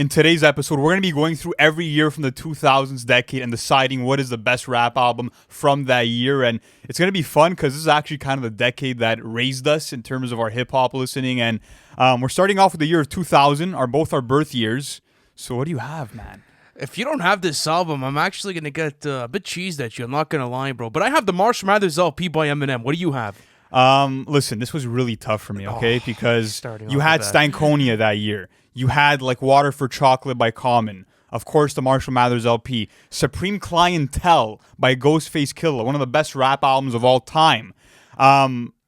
In today's episode, we're going to be going through every year from the 2000s decade and deciding what is the best rap album from that year. And it's going to be fun because this is actually kind of the decade that raised us in terms of our hip hop listening. And we're starting off with the year of 2000, both our birth years. So what do you have, man? If you don't have this album, I'm actually going to get a bit cheesed at you. I'm not going to lie, bro. But I have the Marshall Mathers LP by Eminem. What do you have? Listen, this was really tough for me, okay? Because you off had with that. Stankonia that year. You had like Water for Chocolate by Common. Of course, the Marshall Mathers LP. Supreme Clientele by Ghostface Killah, one of the best rap albums of all time.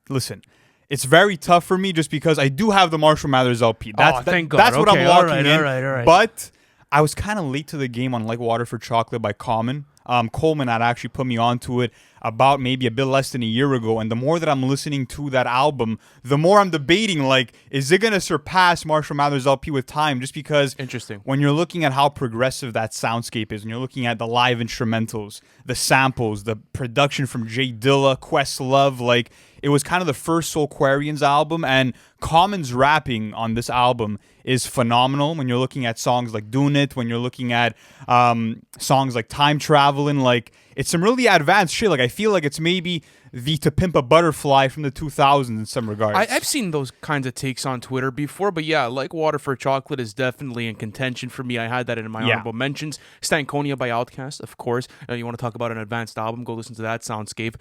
Listen, it's very tough for me just because I do have the Marshall Mathers LP. Thank God. That's what I'm Okay, locking all right. in. But I was kind of late to the game on like Water for Chocolate by Common. Coleman had actually put me onto it about maybe a bit less than a year ago, and the more that I'm listening to that album, the more I'm debating, like, is it going to surpass Marshall Mathers LP with time? Just because Interesting. when you're looking at how progressive that soundscape is, and you're looking at the live instrumentals, the samples, the production from Jay Dilla, Questlove, like, it was kind of the first Soulquarians album, and Common's rapping on this album is phenomenal when you're looking at songs like Doon It, when you're looking at songs like Time Travelin', like, it's some really advanced shit. Like, I feel like it's maybe the To Pimp a Butterfly from the 2000s in some regards. I've seen those kinds of takes on Twitter before, but yeah, like Water for Chocolate is definitely in contention for me. I had that in my honorable mentions. Stankonia by Outkast, of course. You want to talk about an advanced album, go listen to that soundscape.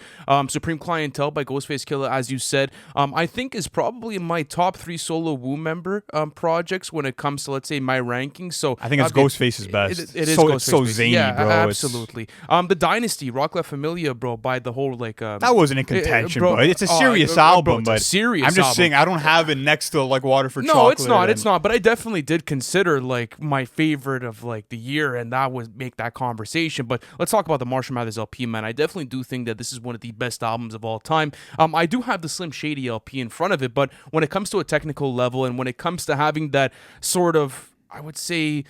Supreme Clientele by Ghostface Killah, as you said, I think is probably my top 3 solo Wu member projects when it comes to, let's say, my rankings. So I think it's Ghostface's best. It is It's so Ghostface's. zany, yeah, bro. Absolutely. The Dynasty, Rock La Familia, bro, by the whole, like... That wasn't in contention, bro, bro. It's a serious bro, album, it's a but serious I'm just album. saying I don't have it next to like Water for Chocolate. No, it's not. and- It's not. But I definitely did consider like my favorite of like the year, and that would make that conversation. But let's talk about the Marshall Mathers LP, man. I definitely do think that this is one of the best albums of all time. I do have the Slim Shady LP in front of it, but when it comes to a technical level and when it comes to having that sort of, I would say,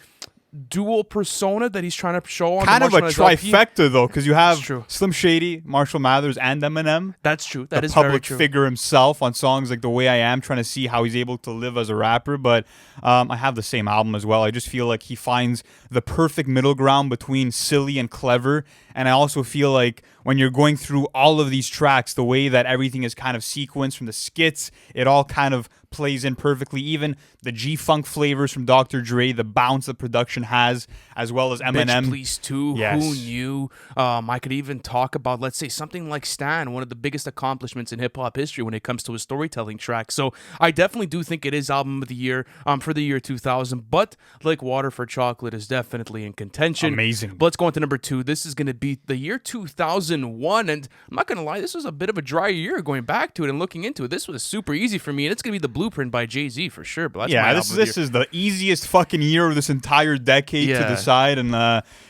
dual persona that he's trying to show on kind the of a Marshall Mathers LP, trifecta though, because you have true. Slim Shady, Marshall Mathers, and Eminem. That's true. That The is very public true. figure himself on songs like The Way I Am, trying to see how he's able to live as a rapper. But I have the same album as well. I just feel like he finds the perfect middle ground between silly and clever. And I also feel like when you're going through all of these tracks, the way that everything is kind of sequenced from the skits, it all kind of plays in perfectly. Even the G-Funk flavors from Dr. Dre, the bounce the production has, as well as Eminem. Bitch Please too. Yes. Who knew? I could even talk about, let's say, something like Stan, one of the biggest accomplishments in hip hop history when it comes to a storytelling track. So I definitely do think it is album of the year for the year 2000. But like Water for Chocolate is definitely in contention. Amazing. But let's go on to number 2. This is going to be the year 2001, and I'm not going to lie, this was a bit of a dry year going back to it and looking into it. This was super easy for me, and it's going to be The Blueprint by Jay-Z for sure. But that's my Yeah, album this of the this year. is the easiest fucking year of this entire decade to Yeah. decide, and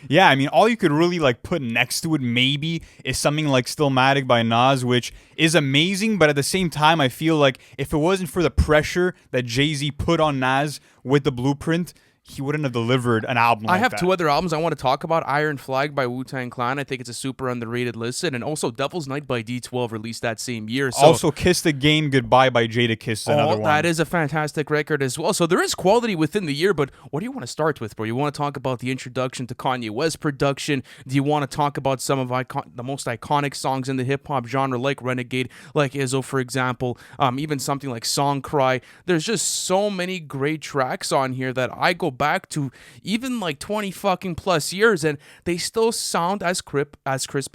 yeah, I mean, all you could really like put next to it maybe is something like Stillmatic by Nas, which is amazing, but at the same time, I feel like if it wasn't for the pressure that Jay-Z put on Nas with The Blueprint, he wouldn't have delivered an album like I have that. 2 other albums I want to talk about. Iron Flag by Wu-Tang Clan. I think it's a super underrated listen. And also Devil's Night by D12 released that same year. So, Also, Kiss the Game Goodbye by Jada Kiss is another one. that is a fantastic record as well. So there is quality within the year, but what do you want to start with, bro? You want to talk about the introduction to Kanye West production? Do you want to talk about some of the most iconic songs in the hip-hop genre, like Renegade, like Izzo, for example, even something like Song Cry? There's just so many great tracks on here that I go back to even like 20 fucking plus years, and they still sound as crisp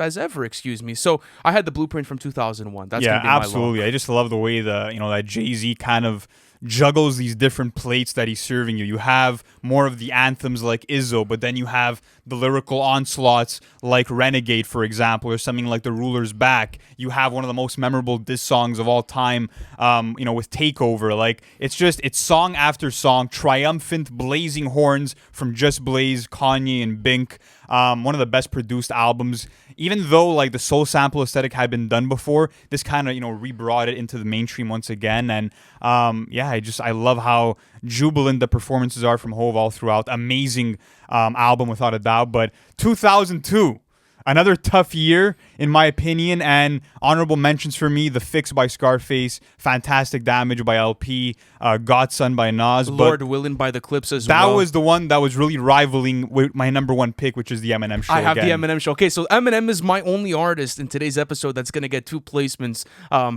as ever, excuse me. So I had The Blueprint from 2001. That's yeah, gonna be my absolutely. I just love the way that Jay-Z kind of juggles these different plates that he's serving you. You have more of the anthems like Izzo, but then you have the lyrical onslaughts like Renegade, for example, or something like The Ruler's Back. You have one of the most memorable diss songs of all time, with Takeover. Like, it's song after song, triumphant, blazing horns from Just Blaze, Kanye, and Bink. One of the best produced albums. Even though like the soul sample aesthetic had been done before, this kind of re-brought it into the mainstream once again. And I love how jubilant the performances are from Hove all throughout. Amazing album without a doubt. But 2002, Another tough year, in my opinion, and honorable mentions for me: The Fix by Scarface, Fantastic Damage by LP, Godson by Nas. Lord But Willin by the Clips as that well. was the one that was really rivaling with my number one pick, which is the Eminem Show. I have again. the Eminem Show. Okay, so Eminem is my only artist in today's episode that's going to get 2 placements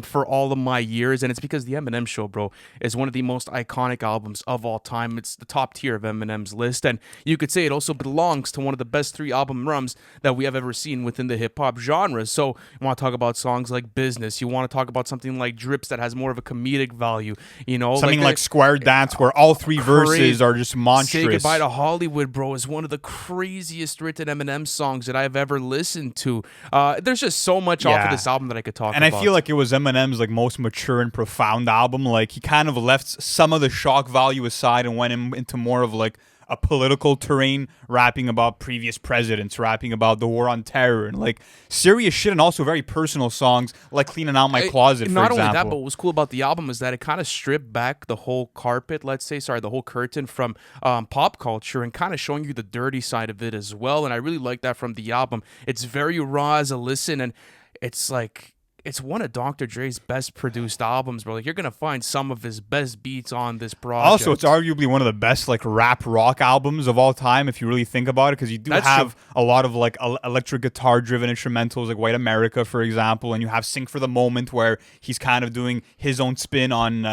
for all of my years, and it's because the Eminem Show, bro, is one of the most iconic albums of all time. It's the top tier of Eminem's list, and you could say it also belongs to one of the best 3 album runs that we have ever seen within the hip-hop genre. So you want to talk about songs like Business, you want to talk about something like Drips that has more of a comedic value, Something like Square Dance, where all 3 verses are just monstrous. Say Goodbye to Hollywood, bro, is one of the craziest written Eminem songs that I've ever listened to. There's just so much off of this album that I could talk about. And I feel like it was Eminem's like most mature and profound album. Like, he kind of left some of the shock value aside and went into more of like a political terrain, rapping about previous presidents, rapping about the war on terror, and like serious shit, and also very personal songs like Cleaning Out My Closet, for not example. only that, but what was cool about the album is that it kind of stripped back the whole carpet, the whole curtain from pop culture, and kind of showing you the dirty side of it as well. And I really like that from the album. It's very raw as a listen, and it's like, it's one of Dr. Dre's best produced albums, bro. Like, you're gonna find some of his best beats on this project. Also, it's arguably one of the best like rap rock albums of all time, if you really think about it, because you do have a lot of like electric guitar driven instrumentals, like White America, for example, and you have Sing for the Moment, where he's kind of doing his own spin on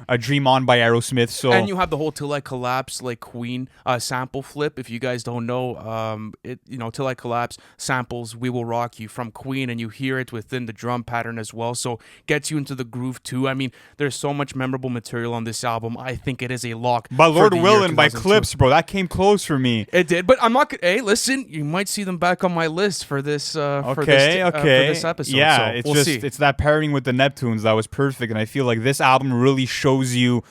a Dream On by Aerosmith. So, and you have the whole Till I Collapse, like Queen sample flip. If you guys don't know, Till I Collapse samples We Will Rock You from Queen, and you hear it within the drum pattern as well, so gets you into the groove too. I mean, there's so much memorable material on this album. I think it is a lock. But Lord Willin by Clips, bro, that came close for me. It did, but I'm not. Hey, listen, you might see them back on my list for this. For this episode. Yeah, so we'll see. It's that pairing with the Neptunes that was perfect, and I feel like this album really shows you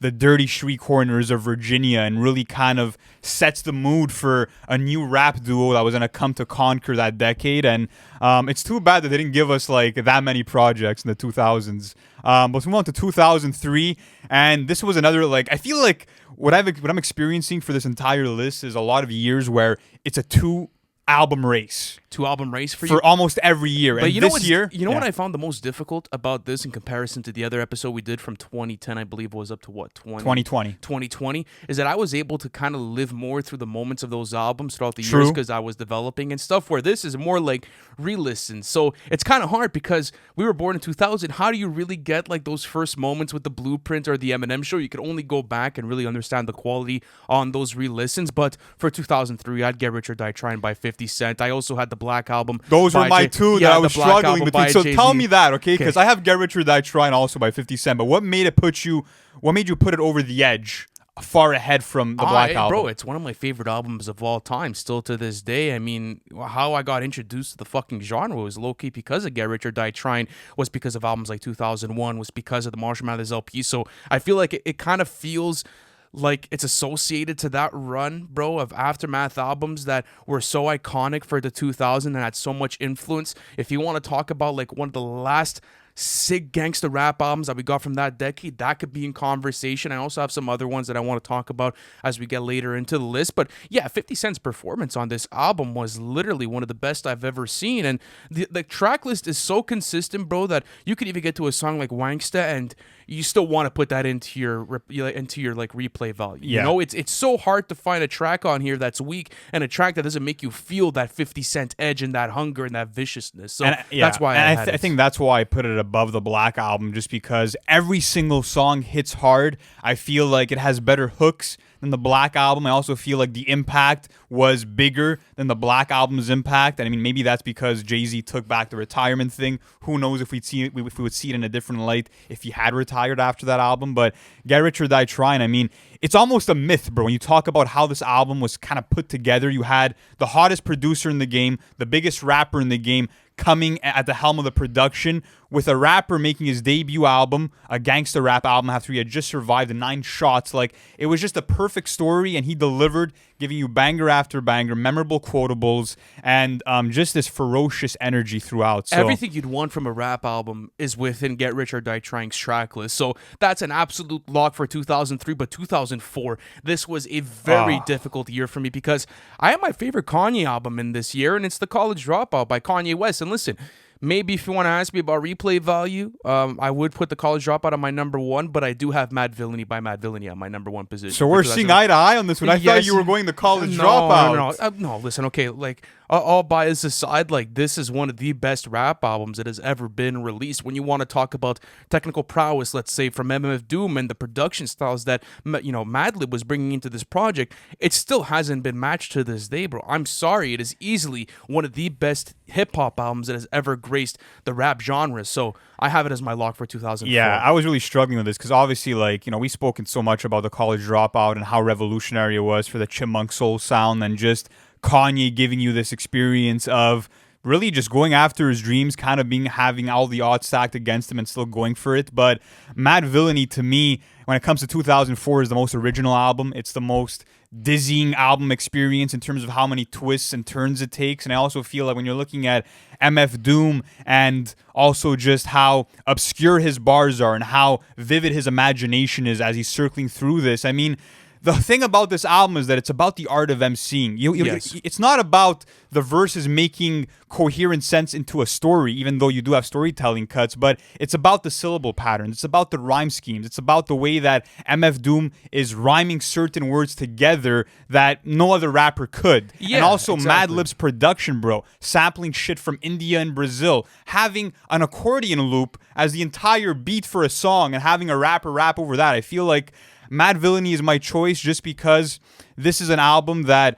the dirty street corners of Virginia, and really kind of sets the mood for a new rap duo that was going to come to conquer that decade. And it's too bad that they didn't give us like that many projects in the 2000s. But we move on to 2003, and this was another, like, I feel like what I'm experiencing for this entire list is a lot of years where it's a 2-album race. 2-album race for you? For almost every year. But and you know this year... You know what I found the most difficult about this in comparison to the other episode we did from 2010, I believe, was up to what? 2020, is that I was able to kind of live more through the moments of those albums throughout the years because I was developing and stuff, where this is more like re-listens. So it's kind of hard because we were born in 2000. How do you really get like those first moments with the Blueprint or the Eminem Show? You could only go back and really understand the quality on those re-listens. But for 2003, I'd Get Rich or Die Trying by 50 Cent. I also had the Black Album. Those were my two that I was struggling between. So Jay-Z. tell me that, okay? Because I have Get Rich or Die Trying also by 50 Cent. But what made you put it over the edge, far ahead from the Black Album? Bro, it's one of my favorite albums of all time, still to this day. I mean, how I got introduced to the fucking genre was low-key because of Get Rich or Die Trying, was because of albums like 2001, was because of the Marshall Mathers LP. So I feel like it kind of feels like it's associated to that run, bro, of Aftermath albums that were so iconic for the 2000s and had so much influence. If you want to talk about like one of the last sick gangster rap albums that we got from that decade, that could be in conversation. I also have some other ones that I want to talk about as we get later into the list. But yeah, 50 Cent's performance on this album was literally one of the best I've ever seen. And the track list is so consistent, bro, that you could even get to a song like Wangsta and you still want to put that into your like replay value. Yeah. You know, it's so hard to find a track on here that's weak and a track that doesn't make you feel that 50 Cent edge and that hunger and that viciousness. So that's why I think that's why I put it above the Black Album, just because every single song hits hard. I feel like it has better hooks than the Black Album. I also feel like the impact was bigger than the Black Album's impact. And I mean, maybe that's because Jay-Z took back the retirement thing. Who knows if we would see it in a different light if he had retired after that album. But Get Rich or Die Trying, I mean, it's almost a myth, bro. When you talk about how this album was kind of put together, you had the hottest producer in the game, the biggest rapper in the game, coming at the helm of the production with a rapper making his debut album, a gangster rap album after he had just survived the 9 shots. Like, it was just a perfect story, and he delivered, giving you banger after banger, memorable quotables, and just this ferocious energy throughout. So Everything you'd want from a rap album is within Get Rich or Die Trying's track list. So that's an absolute lock for 2003. But 2004, this was a very difficult year for me because I have my favorite Kanye album in this year, and it's The College Dropout by Kanye West. And listen, maybe if you want to ask me about replay value, I would put The College Dropout on my number 1, but I do have Mad Villainy by Mad Villainy on my number 1 position. So we're seeing eye to eye on this one. I thought you were going The College Dropout. No, listen, okay, like, all bias aside, like, this is one of the best rap albums that has ever been released. When you want to talk about technical prowess, let's say, from MF Doom and the production styles that, Madlib was bringing into this project, it still hasn't been matched to this day, bro. I'm sorry. It is easily one of the best hip-hop albums that has ever graced the rap genre. So I have it as my lock for 2004. Yeah, I was really struggling with this because obviously, like, we've spoken so much about The College Dropout and how revolutionary it was for the Chipmunk soul sound, and just Kanye giving you this experience of really just going after his dreams, kind of having all the odds stacked against him and still going for it. But Mad Villainy, to me, when it comes to 2004, is the most original album. It's the most dizzying album experience in terms of how many twists and turns it takes. And I also feel like when you're looking at MF Doom and also just how obscure his bars are and how vivid his imagination is as he's circling through this, I mean, the thing about this album is that it's about the art of emceeing. Yes. It's not about the verses making coherent sense into a story, even though you do have storytelling cuts, but it's about the syllable patterns. It's about the rhyme schemes. It's about the way that MF Doom is rhyming certain words together that no other rapper could. Yeah, and also exactly. Madlib's production, bro. Sampling shit from India and Brazil. Having an accordion loop as the entire beat for a song and having a rapper rap over that. I feel like Mad Villainy is my choice just because this is an album that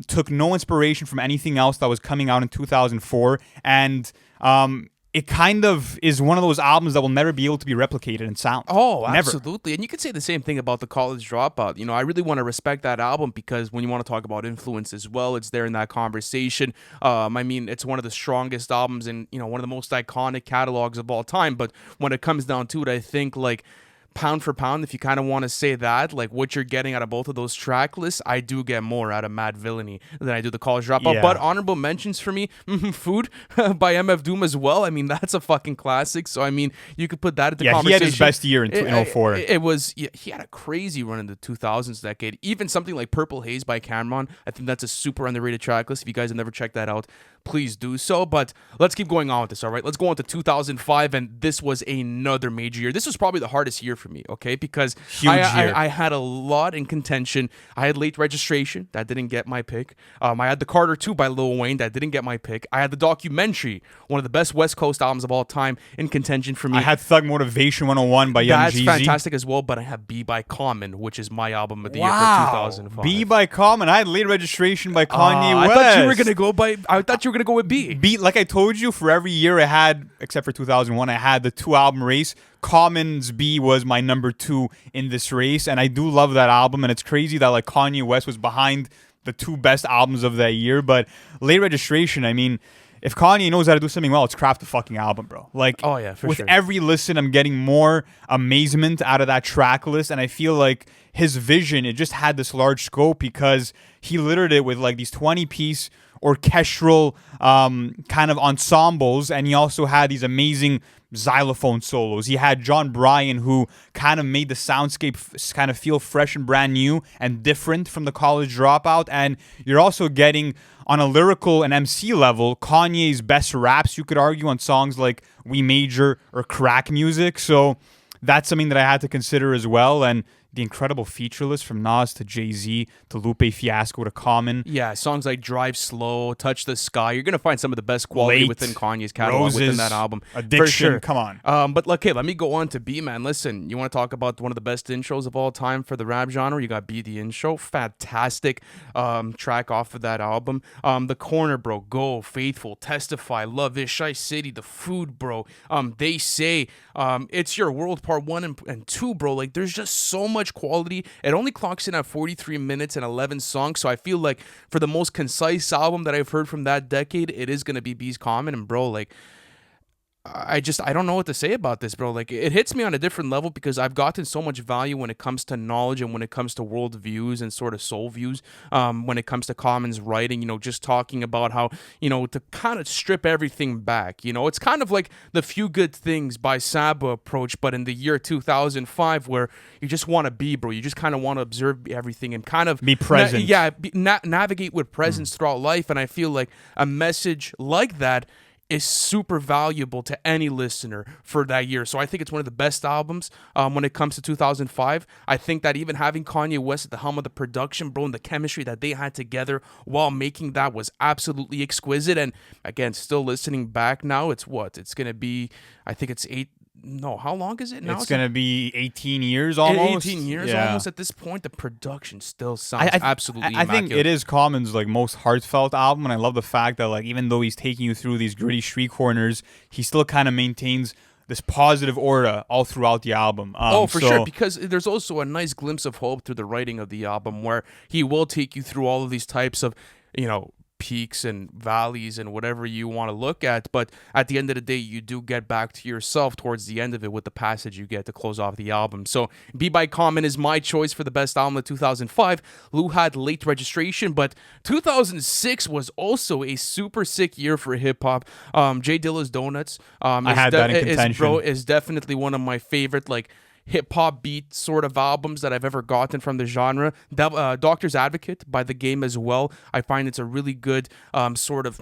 took no inspiration from anything else that was coming out in 2004, and it kind of is one of those albums that will never be able to be replicated in sound. Oh, Never. absolutely. And you could say the same thing about The College Dropout. I really want to respect that album because when you want to talk about influence as well, it's there in that conversation. I mean, it's one of the strongest albums and, one of the most iconic catalogs of all time. But when it comes down to it, I think, like, pound for pound, if you kind of want to say that, like, what you're getting out of both of those track lists, I do get more out of Mad Villainy than I do The College Dropout. Yeah. But honorable mentions for me, Food by MF Doom as well. I mean, that's a fucking classic. So, I mean, you could put that at the Yeah, he conversation. had his best year in 04. It was, he had a crazy run in the 2000s decade. Even something like Purple Haze by Cameron, I think that's a super underrated track list. If you guys have never checked that out, please do so. But let's keep going on with this, all right? Let's go on to 2005, and this was another major year. This was probably the hardest year for me, okay? Because Huge year. I had a lot in contention. I had Late Registration. That didn't get my pick. I had The Carter 2 by Lil Wayne. That didn't get my pick. I had The Documentary, one of the best West Coast albums of all time, in contention for me. I had Thug Motivation 101 by Young That's Jeezy. fantastic as well, but I have B by Common, which is my album of the year for 2005. B by Common. I had Late Registration by Kanye West. I thought you were gonna go with B. Like I told you, for every year I had, except for 2001, I had the 2-album race. Common's B was my number 2 in this race, and I do love that album, and it's crazy that, like, Kanye West was behind the 2 best albums of that year. But Late Registration, I mean, if Kanye knows how to do something well, it's craft the fucking album, bro. Like, Oh, yeah, for with sure. every listen, I'm getting more amazement out of that track list, and I feel like his vision, it just had this large scope because he littered it with, like, these 20-piece orchestral kind of ensembles, and he also had these amazing xylophone solos. He had John Bryan, who kind of made the soundscape kind of feel fresh and brand new and different from The College Dropout. And you're also getting, on a lyrical and MC level, Kanye's best raps, you could argue, on songs like We Major or Crack Music. So that's something that I had to consider as well. And the incredible feature list from Nas to Jay-Z to Lupe Fiasco to Common. Yeah, songs like Drive Slow, Touch the Sky. You're going to find some of the best quality Late, within Kanye's catalog Roses, within that album. Addiction, For sure. come on. But okay, let me go on to B, man. Listen, you want to talk about one of the best intros of all time for the rap genre? You got B, the intro. Fantastic track off of that album. The Corner, bro. Go, Faithful, Testify, Love Is, Shy City, The Food, bro. They Say, It's Your World Part 1 and 2, bro. Like, there's just so much quality. It only clocks in at 43 minutes and 11 songs, so I feel like for the most concise album that I've heard from that decade, it is going to be B's Common. And bro, like, I don't know what to say about this, bro. Like it hits me on a different level because I've gotten so much value when it comes to knowledge and when it comes to world views and sort of soul views. When it comes to Common's writing, just talking about how to kind of strip everything back. It's kind of like the Few Good Things by Saba approach, but in the year 2005, where you just want to be, bro. You just kind of want to observe everything and kind of Be present. navigate with presence throughout life. And I feel like a message like that is super valuable to any listener for that year. So I think it's one of the best albums when it comes to 2005. I think that even having Kanye West at the helm of the production, bro, and the chemistry that they had together while making that was absolutely exquisite. And again, still listening back now, it's going to be, I think it's how long is it now? It's going to be 18 years almost. 18 years Yeah. almost at this point. The production still sounds absolutely I think immaculate. it is Common's like most heartfelt album, and I love the fact that like even though he's taking you through these gritty street corners, he still kind of maintains this positive aura all throughout the album. For sure, because there's also a nice glimpse of hope through the writing of the album where he will take you through all of these types of, peaks and valleys and whatever you want to look at, but at the end of the day you do get back to yourself towards the end of it with the passage you get to close off the album. So Be by Common is my choice for the best album of 2005. Lou had Late Registration, but 2006 was also a super sick year for hip-hop. J Dilla's Donuts I had that in contention. is definitely one of my favorite hip hop beat sort of albums that I've ever gotten from the genre. Doctor's Advocate by The Game as well. I find it's a really good sort of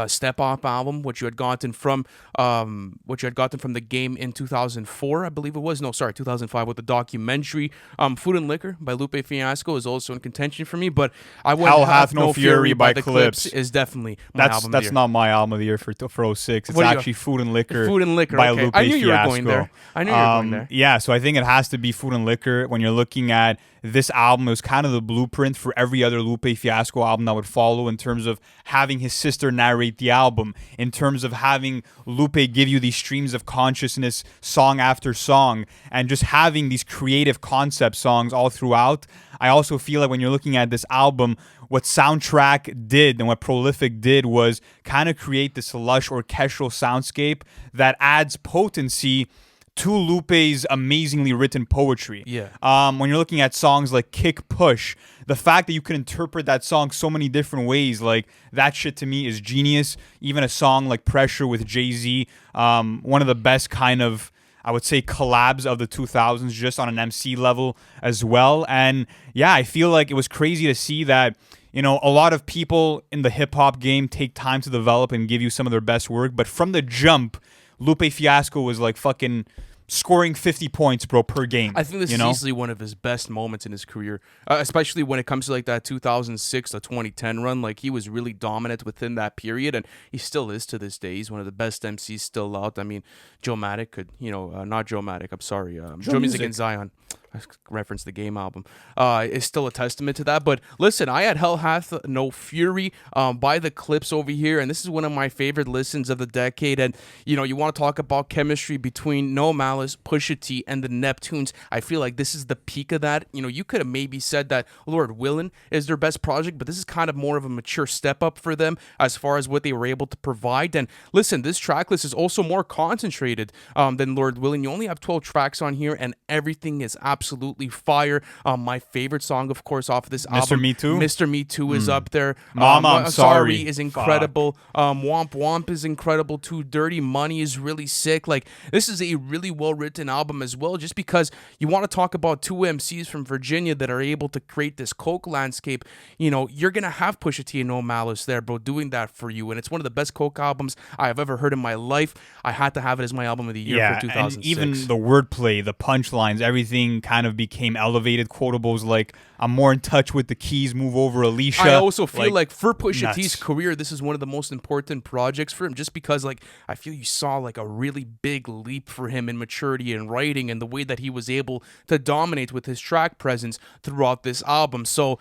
Step Up album, which you had gotten from The Game in 2004, I believe it was. No, sorry, 2005 with the documentary. Food and Liquor by Lupe Fiasco is also in contention for me, but I went Hell Hath No Fury by the Clips is definitely my album of the That's year. not my album of the year for 06. It's What do you actually Food and Liquor. Food and Liquor. by Okay. Lupe I knew you were Fiasco. going there. I knew you were going there. Yeah, so I think it has to be Food and Liquor. When you're looking at this album, it was kind of the blueprint for every other Lupe Fiasco album that would follow, in terms of having his sister narrate the album, in terms of having Lupe give you these streams of consciousness song after song, and just having these creative concept songs all throughout. I also feel like when you're looking at this album, what Soundtrack did and what Prolific did was kind of create this lush orchestral soundscape that adds potency to Lupe's amazingly written poetry. Yeah. When you're looking at songs like Kick Push, the fact that you can interpret that song so many different ways, like that shit to me is genius. Even a song like Pressure with Jay-Z, one of the best kind of, I would say, collabs of the 2000s, just on an MC level as well. And yeah, I feel like it was crazy to see that, a lot of people in the hip hop game take time to develop and give you some of their best work. But from the jump, Lupe Fiasco was like fucking scoring 50 points, bro, per game. I think this is easily one of his best moments in his career, especially when it comes to like that 2006 to 2010 run. Like he was really dominant within that period, and he still is to this day. He's one of the best MCs still out. I mean, Joe Matic could, not Joe Matic. I'm sorry, Joe Music and Zion. I referenced the Game album. Is still a testament to that. But listen, I had Hell Hath No Fury by the Clips over here, and this is one of my favorite listens of the decade. And you want to talk about chemistry between No Malice, Pusha T, and the Neptunes. I feel like this is the peak of that. You could have maybe said that Lord Willin is their best project, but this is kind of more of a mature step up for them as far as what they were able to provide. And listen, this track list is also more concentrated than Lord Willin. You only have 12 tracks on here, and everything is absolutely fire. My favorite song, of course, off of this album, Me Too? Mr. Me Too is up there. Mama, I'm Sorry is incredible. Womp Womp is incredible too. Dirty Money is really sick. Like, this is a really well written album as well, just because you want to talk about two MCs from Virginia that are able to create this coke landscape. You're gonna have Pusha T and No Malice there, bro, doing that for you, and it's one of the best coke albums I have ever heard in my life. I had to have it as my album of the year for 2006. And even the wordplay, the punchlines, everything kind of became elevated. Quotables like, I'm more in touch with the keys, move over Alicia. I also feel like for Pusha nuts. T's career, this is one of the most important projects for him, just because I feel you saw like a really big leap for him in maturity and writing, and the way that he was able to dominate with his track presence throughout this album. So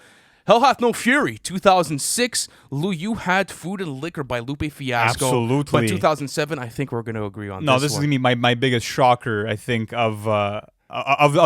Hell Hath No Fury, 2006. Lou, you had Food and Liquor by Lupe Fiasco. Absolutely. But 2007, I think we're going to agree on this. No, this is gonna be my biggest shocker, I think, of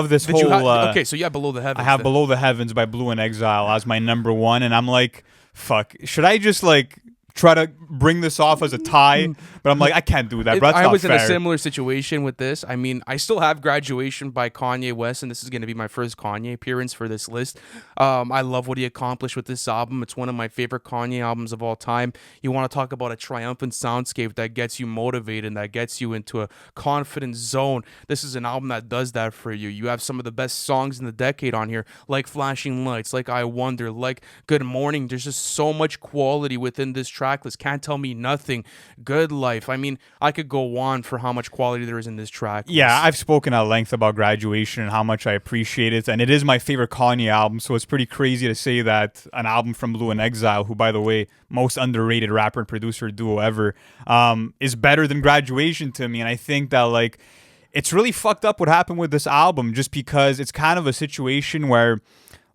this Did whole. you okay, so you have Below the Heavens. I have then. Below the Heavens by Blue and Exile as my number one, and I'm like, fuck, should I just like try to bring this off as a tie, but I'm like, I can't do that, bro. That's I not was in a fair. similar situation with this. I mean, I still have Graduation by Kanye West, and this is going to be my first Kanye appearance for this list. I love what he accomplished with this album. It's one of my favorite Kanye albums of all time. You want to talk about a triumphant soundscape that gets you motivated, that gets you into a confident zone. This is an album that does that for you. You have some of the best songs in the decade on here, like Flashing Lights, like I Wonder, like Good Morning. There's just so much quality within this track list. Can't Tell Me Nothing, Good Life. I mean, I could go on for how much quality there is in this track list. Yeah, I've spoken at length about Graduation and how much I appreciate it, and it is my favorite Kanye album, so it's pretty crazy to say that an album from Blue and Exile, who, by the way, most underrated rapper and producer duo ever, is better than Graduation to me. And I think that, like, it's really fucked up what happened with this album, just because it's kind of a situation where,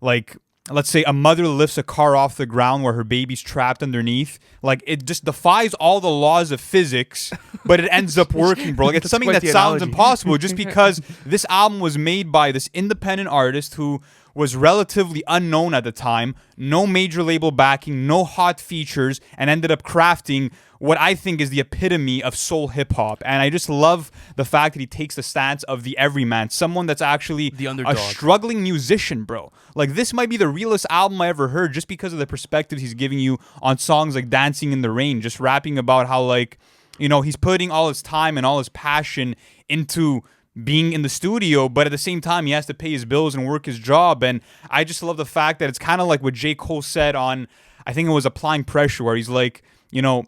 like, let's say a mother lifts a car off the ground where her baby's trapped underneath. Like, it just defies all the laws of physics, but it ends up working, bro. Like, it's something quite that the sounds analogy. impossible just because this album was made by this independent artist who was relatively unknown at the time, no major label backing, no hot features, and ended up crafting what I think is the epitome of soul hip hop. And I just love the fact that he takes the stance of the everyman, someone that's actually The underdog. a struggling musician, bro. Like, this might be the realest album I ever heard just because of the perspective he's giving you on songs like Dancing in the Rain, just rapping about how, like, you know, he's putting all his time and all his passion into being in the studio, but at the same time he has to pay his bills and work his job. And I just love the fact that it's kind of like what J. Cole said on, I think it was Applying Pressure, where he's like, you know,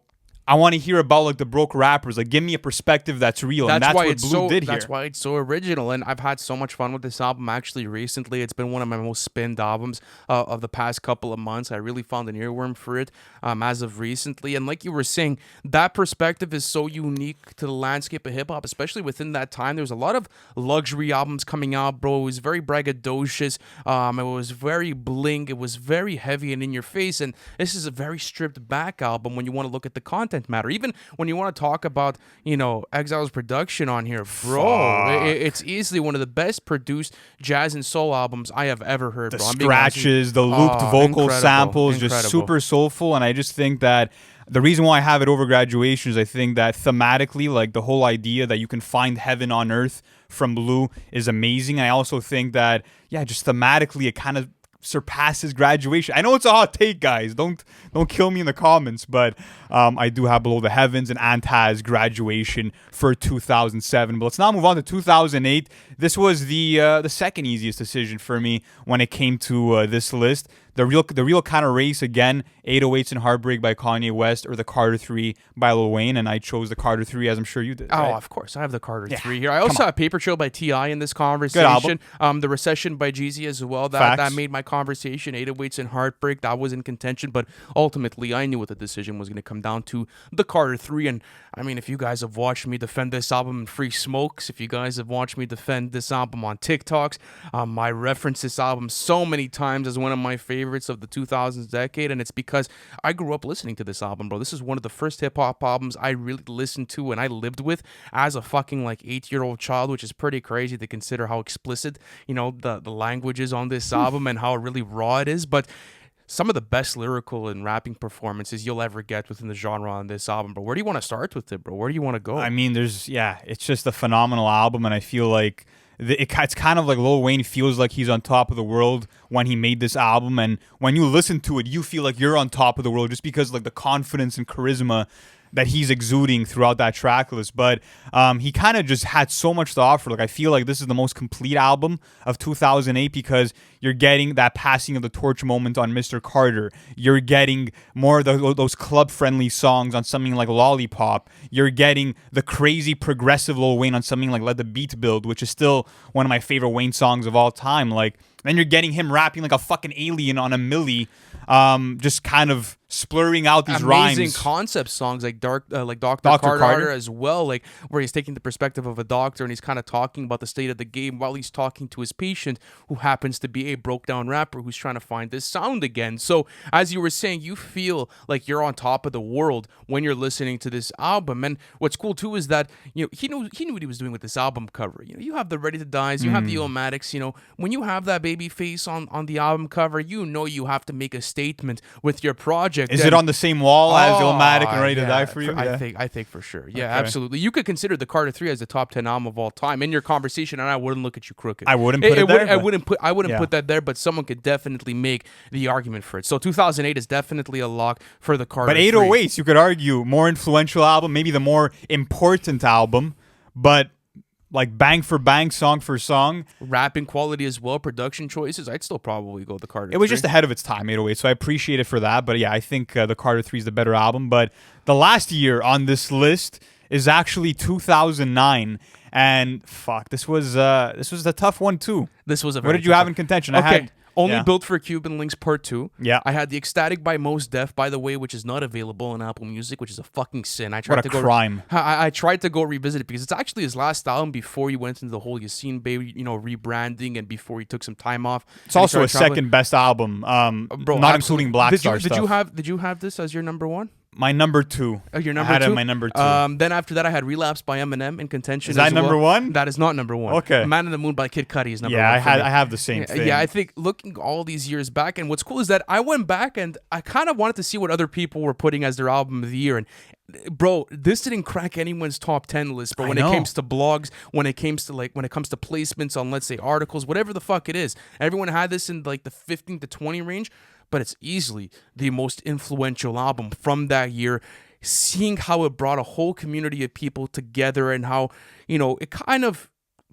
I want to hear about, like, the broke rappers. Like, give me a perspective that's real. And that's why what it's Blue did here. That's why it's so original, and I've had so much fun with this album. Actually, recently, it's been one of my most spinned albums of the past couple of months. I really found an earworm for it as of recently, and like you were saying, that perspective is so unique to the landscape of hip hop, especially within that time. There was a lot of luxury albums coming out, bro. It was very braggadocious. It was very bling. It was very heavy and in your face, and this is a very stripped back album when you want to look at the content matter. Even when you want to talk about, you know, Exile's production on here, bro, it's easily one of the best produced jazz and soul albums I have ever heard, The bro. I'm being honest with you. scratches, the looped vocal Incredible, samples, just incredible. super soulful. And I just think that the reason why I have it over Graduation is I think that thematically, like, the whole idea that you can find heaven on earth from Blue is amazing. And I also think that, yeah, just thematically it kind of surpasses Graduation. I know it's a hot take, guys. Don't kill me in the comments, but I do have Below the Heavens, and Ant has Graduation for 2007. But let's now move on to 2008. This was the second easiest decision for me when it came to this list. The real kind of race again: 808s and Heartbreak by Kanye West, or the Carter 3 by Lil Wayne. And I chose the Carter 3, as I'm sure you did. Oh, right? of course. I have the Carter Yeah, 3 here. I also have Paper Trail by T.I. in this Good album. conversation. The Recession by Jeezy as well. That Facts. made my conversation. 808s and Heartbreak, that was in contention. But ultimately, I knew what the decision was going to come down to: the Carter 3. And I mean, if you guys have watched me defend this album in Free Smokes, if you guys have watched me defend this album on TikToks, I reference this album so many times as one of my favorites of the 2000s decade, and it's because I grew up listening to this album, bro. This is one of the first hip-hop albums I really listened to and I lived with as a fucking, like, 8-year-old child, which is pretty crazy to consider how explicit, you know, the language is on this album and how really raw it is. But some of the best lyrical and rapping performances you'll ever get within the genre on this album, bro. Where do you want to start with it, bro? Where do you want to go? I mean, it's just a phenomenal album, and I feel like it's kind of like Lil Wayne feels like he's on top of the world when he made this album, and when you listen to it, you feel like you're on top of the world just because, like, the confidence and charisma that he's exuding throughout that track list. But he kind of just had so much to offer. Like, I feel like this is the most complete album of 2008 because you're getting that passing of the torch moment on Mr. Carter. You're getting more of those club-friendly songs on something like Lollipop. You're getting the crazy progressive Lil Wayne on something like Let the Beat Build, which is still one of my favorite Wayne songs of all time. Like, then you're getting him rapping like a fucking alien on a milli, just kind of splurring out these amazing rhymes. concept songs like Dr. Dr. Carter as well, like where he's taking the perspective of a doctor and he's kind of talking about the state of the game while he's talking to his patient, who happens to be a broke down rapper who's trying to find this sound again. So as you were saying, you feel like you're on top of the world when you're listening to this album. And what's cool too is that, you know, he knew what he was doing with this album cover. You know, you have the Ready to Dies, you have the Illmatics. You know, when you have that, baby face on the album cover, you know you have to make a statement with your project. Is it on the same wall as Illmatic and Ready to Die for you? I think for sure. Yeah, absolutely. You could consider the Carter 3 as the top 10 album of all time in your conversation, and I wouldn't look at you crooked. I wouldn't put it there. I wouldn't put that there, but someone could definitely make the argument for it. So 2008 is definitely a lock for the Carter 3. But 808s, you could argue, more influential album, maybe the more important album, but like bang for bang, song for song. Rapping quality as well, production choices, I'd still probably go the Carter 3. It was just ahead of its time, 808, so I appreciate it for that. But yeah, I think the Carter 3 is the better album. But the last year on this list is actually 2009. And fuck, this was a tough one too. This was a What did you have in contention? Only Built for Cuban Links Part 2. Yeah. I had The Ecstatic by Mos Def, by the way, which is not available on Apple Music, which is a fucking sin. I tried crime. I tried to go revisit it because it's actually his last album before he went into the whole Yassine Bey, rebranding, and before he took some time off. It's also his second best album, Bro, not including Black Star stuff. Did you have this as your number one? My number 2. Oh, your number I had 2? It my number 2. Then after that, I had Relapse by Eminem in contention. Is that as well. number 1? That is not number 1. Okay. Man in the Moon by Kid Cudi is number 1. Yeah, I have the same thing. Yeah, I think looking all these years back, and what's cool is that I went back and I kind of wanted to see what other people were putting as their album of the year. And bro, this didn't crack anyone's top 10 list. But when it comes to blogs, when it comes to placements on, let's say, articles, whatever the fuck it is, everyone had this in like the 15 to 20 range. But it's easily the most influential album from that year. Seeing how it brought a whole community of people together and how, it kind of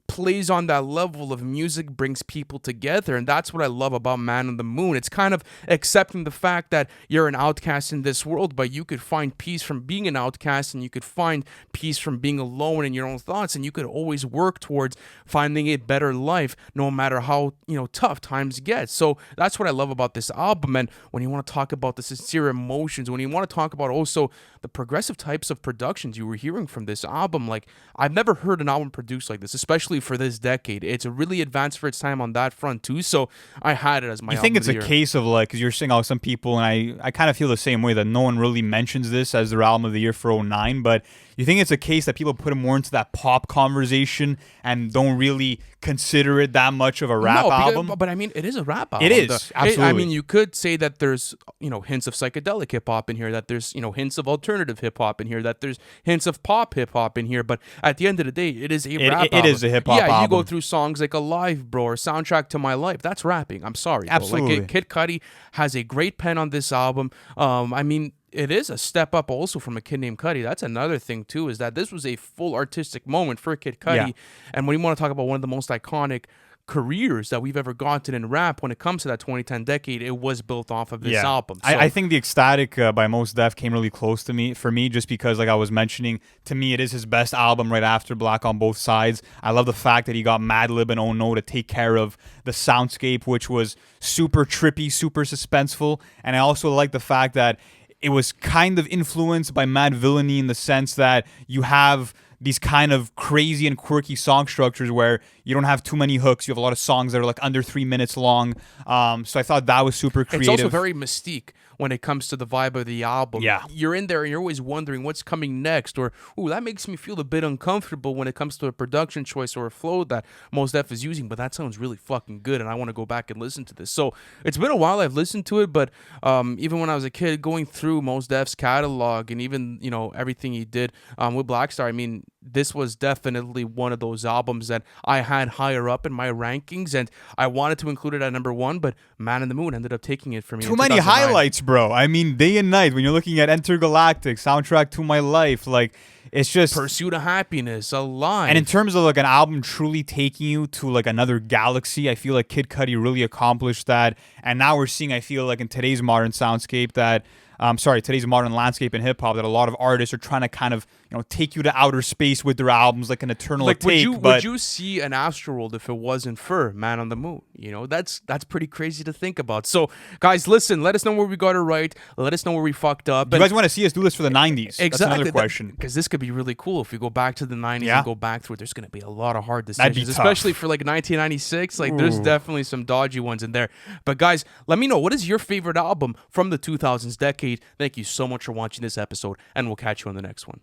plays on that level of music brings people together, and that's what I love about Man on the Moon. It's kind of accepting the fact that you're an outcast in this world, but you could find peace from being an outcast, and you could find peace from being alone in your own thoughts, and you could always work towards finding a better life no matter how tough times get. So that's what I love about this album. And when you want to talk about the sincere emotions, when you want to talk about also the progressive types of productions you were hearing from this album, like I've never heard an album produced like this, especially for this decade. It's really advanced for its time on that front too, so I had it as my album. You think it's a case of like, because you're saying how some people, and I kind of feel the same way, that no one really mentions this as their album of the year for 2009, but you think it's a case that people put it more into that pop conversation and don't really consider it that much of a rap album? But I mean, it is a rap album. It is, absolutely. I mean, you could say that there's, hints of psychedelic hip-hop in here, that there's, hints of alternative hip-hop in here, that there's hints of pop hip-hop in here, but at the end of the day, it is a rap album. It is a hip-hop album. Yeah, you go through songs like Alive, bro, or Soundtrack to My Life. That's rapping. I'm sorry, bro. Absolutely. Like, Kid Cudi has a great pen on this album. I mean, it is a step up also from a kid named Cudi. That's another thing too, is that this was a full artistic moment for Kid Cudi. Yeah. And when you want to talk about one of the most iconic careers that we've ever gotten in rap, when it comes to that 2010 decade, it was built off of this album. So, I think The Ecstatic by Mos Def came really close to me, just because, like I was mentioning, to me it is his best album right after Black on Both Sides. I love the fact that he got Madlib and Oh No to take care of the soundscape, which was super trippy, super suspenseful. And I also like the fact that it was kind of influenced by Mad Villainy in the sense that you have these kind of crazy and quirky song structures where you don't have too many hooks. You have a lot of songs that are like under 3 minutes long. So I thought that was super creative. It's also very mystique when it comes to the vibe of the album. Yeah. You're in there and you're always wondering what's coming next, or, ooh, that makes me feel a bit uncomfortable when it comes to a production choice or a flow that Mos Def is using, but that sounds really fucking good and I want to go back and listen to this. So it's been a while I've listened to it, but even when I was a kid going through Mos Def's catalog and even, everything he did with Black Star, I mean, this was definitely one of those albums that I had higher up in my rankings, and I wanted to include it at number 1, but Man in the Moon ended up taking it for me. Too many highlights, bro. I mean, day and night, when you're looking at Intergalactic, Soundtrack to My Life, like, it's just Pursuit of Happiness, Alive. And in terms of like an album truly taking you to like another galaxy, I feel like Kid Cudi really accomplished that. And now we're seeing, I feel like in today's modern soundscape that today's modern landscape in hip hop, that a lot of artists are trying to kind of, take you to outer space with their albums, like an eternal take. Would you see an Astroworld if it wasn't for Man on the Moon? That's pretty crazy to think about. So, guys, listen, let us know where we got it right. Let us know where we fucked up. Do you guys want to see us do this for the 90s? Exactly. That's another question. Because this could be really cool. If we go back to the 90s and go back through it, there's going to be a lot of hard That'd be decisions, tough. especially for like 1996. Like, there's definitely some dodgy ones in there. But, guys, let me know, what is your favorite album from the 2000s decade? Thank you so much for watching this episode, and we'll catch you on the next one.